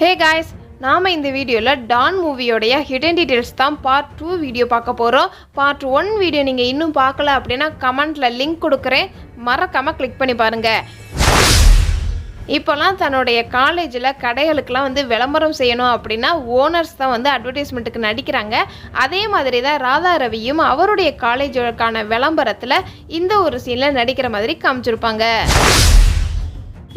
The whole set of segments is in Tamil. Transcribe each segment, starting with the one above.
ஹே காய்ஸ், நாம் இந்த வீடியோவில் டான் மூவியோடைய ஹிடன் டீட்டெயில்ஸ் தான் பார்ட் 2 வீடியோ பார்க்க போகிறோம். பார்ட் 1 வீடியோ நீங்கள் இன்னும் பார்க்கல அப்படின்னா கமெண்ட்டில் லிங்க் கொடுக்குறேன், மறக்காமல் கிளிக் பண்ணி பாருங்கள். இப்போலாம் தன்னுடைய காலேஜில் கடைகளுக்கெல்லாம் விளம்பரம் செய்யணும் அப்படின்னா ஓனர்ஸ் தான் அட்வர்டைஸ்மெண்ட்டுக்கு நடிக்கிறாங்க. அதே மாதிரி தான் ராதா ரவியும் அவருடைய காலேஜுக்கான விளம்பரத்தில் இந்த ஒரு சீனில் நடிக்கிற மாதிரி காமிச்சிருப்பாங்க.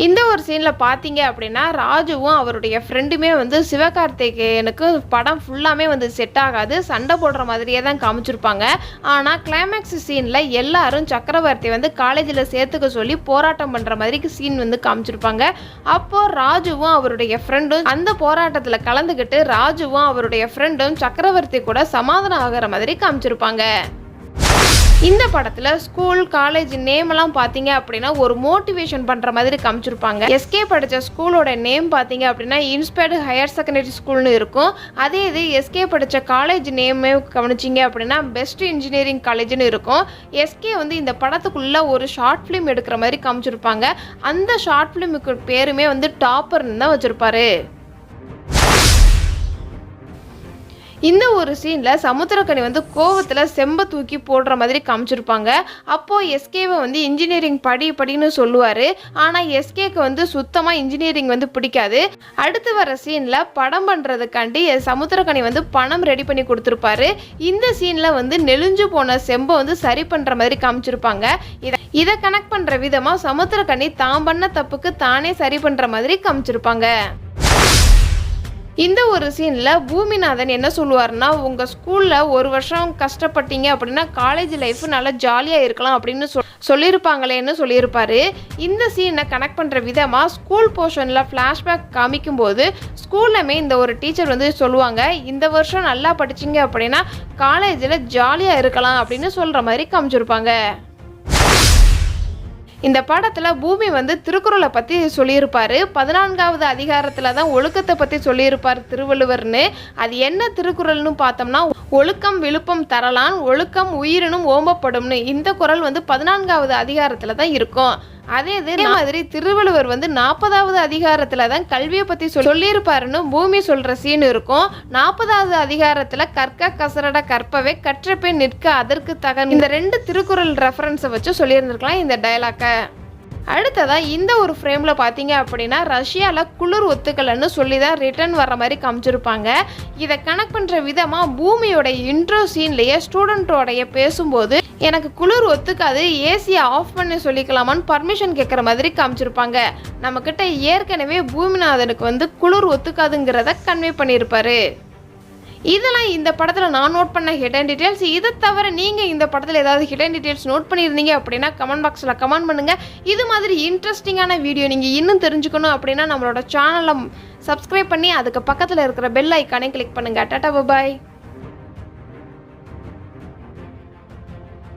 இந்த ஒரு சீனில் பார்த்தீங்க அப்படின்னா ராஜுவும் அவருடைய ஃப்ரெண்டுமே சிவகார்த்திகேயனுக்கு படம் ஃபுல்லாமே செட் ஆகாது, சண்டை போடுற மாதிரியே தான் காமிச்சிருப்பாங்க. ஆனால் கிளைமேக்ஸ் சீனில் எல்லாரும் சக்கரவர்த்தி காலேஜில் சேர்த்துக்க சொல்லி போராட்டம் பண்ணுற மாதிரி சீன் காமிச்சிருப்பாங்க. அப்போது ராஜுவும் அவருடைய ஃப்ரெண்டும் அந்த போராட்டத்தில் கலந்துக்கிட்டு ராஜுவும் அவருடைய ஃப்ரெண்டும் சக்கரவர்த்தி கூட சமாதானம் ஆகிற மாதிரி காமிச்சிருப்பாங்க. இந்த படத்தில் ஸ்கூல் காலேஜ் நேமெல்லாம் பார்த்தீங்க அப்படின்னா ஒரு மோட்டிவேஷன் பண்ணுற மாதிரி காமிச்சிருப்பாங்க. எஸ்கே படித்த ஸ்கூலோட நேம் பார்த்தீங்க அப்படின்னா இன்ஸ்பயர்டு ஹையர் செகண்டரி ஸ்கூல்னு இருக்கும். அதே இது எஸ்கே படித்த காலேஜ் நேமே கவனிச்சிங்க அப்படின்னா பெஸ்ட் இன்ஜினியரிங் காலேஜ்னு இருக்கும். எஸ்கே இந்த படத்துக்குள்ளே ஒரு ஷார்ட் ஃபிலிம் எடுக்கிற மாதிரி காமிச்சிருப்பாங்க. அந்த ஷார்ட் ஃபிலிமுக்கு பேருமே டாப்பர்னு தான் வச்சுருப்பாரு. இந்த ஒரு சீனில் சமுத்திரக்கனி கோவத்தில் செம்பை தூக்கி போடுற மாதிரி காமிச்சிருப்பாங்க. அப்போது எஸ்கேவை இன்ஜினியரிங் படின்னு சொல்லுவார். ஆனால் எஸ்கேக்கு சுத்தமாக இன்ஜினியரிங் பிடிக்காது. அடுத்து வர சீனில் படம் பண்ணுறதுக்காண்டி சமுத்திரக்கனி பணம் ரெடி பண்ணி கொடுத்துருப்பாரு. இந்த சீனில் நெளிஞ்சு போன செம்பை சரி பண்ணுற மாதிரி காமிச்சிருப்பாங்க. இதை கனெக்ட் பண்ணுற விதமாக சமுத்திரக்கனி தான் பண்ண தப்புக்கு தானே சரி பண்ணுற மாதிரி காமிச்சிருப்பாங்க. இந்த ஒரு சீனில் பூமிநாதன் என்ன சொல்லுவார்னா, உங்கள் ஸ்கூலில் ஒரு வருஷம் கஷ்டப்பட்டீங்க அப்படின்னா காலேஜ் லைஃப் நல்லா ஜாலியாக இருக்கலாம் அப்படின்னு சொல்லியிருப்பாங்களேன்னு சொல்லியிருப்பார். இந்த சீனை கனெக்ட் பண்ணுற விதமாக ஸ்கூல் போர்ஷனில் ஃப்ளாஷ்பேக் காமிக்கும்போது ஸ்கூல்லுமே இந்த ஒரு டீச்சர் சொல்லுவாங்க, இந்த வருஷம் நல்லா படிச்சிங்க அப்படின்னா காலேஜில் ஜாலியாக இருக்கலாம் அப்படின்னு சொல்கிற மாதிரி காமிச்சிருப்பாங்க. இந்த படத்தில் பூமி திருக்குறளை பற்றி சொல்லியிருப்பார். 14வது அதிகாரத்தில் தான் ஒழுக்கத்தை பற்றி சொல்லியிருப்பார் திருவள்ளுவர்னு. அது என்ன திருக்குறள்னு பார்த்தோம்னா, ஒழுக்கம் விழுப்பம் தரலான், ஒழுக்கம் உயிரினும் ஓம்பப்படும்னு. இந்த குறள் 14வது அதிகாரத்தில் தான் இருக்கும். அதே மாதிரி திருவள்ளுவர் 40வது அதிகாரத்தில் தான் கல்வியை பற்றி சொல்லியிருப்பாருன்னு பூமி சொல்கிற சீன் இருக்கும். 40வது அதிகாரத்தில் கற்க கசரட கற்பவை கற்றப்பை நிற்க அதற்கு தக, இந்த 2 திருக்குறள் ரெஃபரன்ஸை வச்சு சொல்லியிருந்திருக்கலாம் இந்த டயலாக்கை. அடுத்ததாக இந்த ஒரு ஃப்ரேமில் பார்த்தீங்க அப்படின்னா ரஷ்யாவில் குளிர் ஒத்துக்கலைன்னு சொல்லி தான் ரிட்டர்ன் வர மாதிரி காமிச்சிருப்பாங்க. இதை கனெக்ட் பண்ணுற விதமாக பூமியோட இன்ட்ரோ சீன்லேயே ஸ்டூடெண்ட்டோடைய பேசும்போது எனக்கு குளிர் ஒத்துக்காது, ஏசியை ஆஃப் பண்ணி சொல்லிக்கலாமான்னு பர்மிஷன் கேட்குற மாதிரி காமிச்சிருப்பாங்க. நம்மக்கிட்ட ஏற்கனவே பூமிநாதனுக்கு குளிர் ஒத்துக்காதுங்கிறத கன்வே பண்ணியிருப்பாரு. இதெல்லாம் இந்த படத்தில் நான் நோட் பண்ண ஹிடன் டீட்டெயில்ஸ். இதை தவிர நீங்கள் இந்த படத்தில் ஏதாவது ஹிடன் டீட்டெயில்ஸ் நோட் பண்ணியிருந்தீங்க அப்படின்னா கமெண்ட் பாக்ஸில் கமெண்ட் பண்ணுங்கள். இது மாதிரி இன்ட்ரெஸ்டிங்கான வீடியோ நீங்கள் இன்னும் தெரிஞ்சுக்கணும் அப்படின்னா நம்மளோட சேனலை சப்ஸ்கிரைப் பண்ணி அதுக்கு பக்கத்தில் இருக்கிற பெல் ஐக்கானே கிளிக் பண்ணுங்கள். டாடா பாய்.